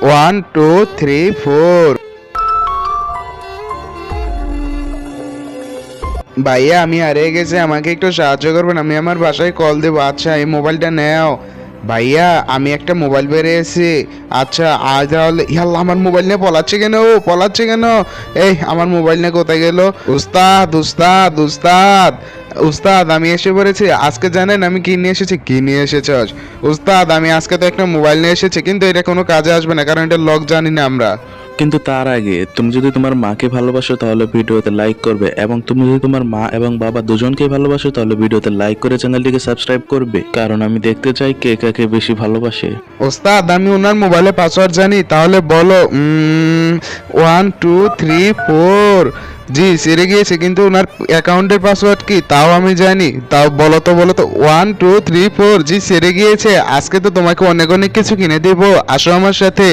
1 2 3 4। ভাইয়া আমি হারিয়ে গেছি, আমাকে একটু সাহায্য করবেন, আমি আমার বাসায় কল দেবো। আচ্ছা এই মোবাইলটা নেও। ভাইয়া আমি একটা মোবাইল বেরিয়েছি। আচ্ছা আজ তাহলে ইয়াল্লা আমার মোবাইল নিয়ে পলাচ্ছে কেন, ও পলাচ্ছে কেন? এই আমার মোবাইল নিয়ে কোথায় গেল? উস্তাদ উস্তাদ উস্তাদ উস্তাদ আমি এসে পড়েছি। আজকে জানেন আমি কি নিয়ে এসেছি? কি নিয়ে এসেছস? উস্তাদ আমি আজকে তো একটা মোবাইল নিয়ে এসেছি, কিন্তু এটা কোনো কাজে আসবে না, কারণ এটা লক জানি না আমরা। কিন্তু তার আগে তুমি যদি তোমার মাকে ভালোবাসো তাহলে ভিডিওতে লাইক করবে, এবং তুমি যদি তোমার মা এবং বাবা দুজনকেই ভালোবাসো তাহলে ভিডিওতে লাইক করে চ্যানেলটিকে সাবস্ক্রাইব করবে, কারণ আমি দেখতে চাই কে কাকে বেশি ভালোবাসে। ওস্তাদ আমি ওনার মোবাইলে পাসওয়ার্ড জানি, তাহলে বলো। 1 2 3 4। জি সেরে গিয়েছে, কিন্তু ওনার অ্যাকাউন্টের পাসওয়ার্ড কি তাও আমি জানি। তাও বলো তো বলো তো। 1 2 3 4। জি সেরে গিয়েছে। আজকে তো তোমাকে অনেক অনেক কিছু কিনে দেবো, আসো আমার সাথে।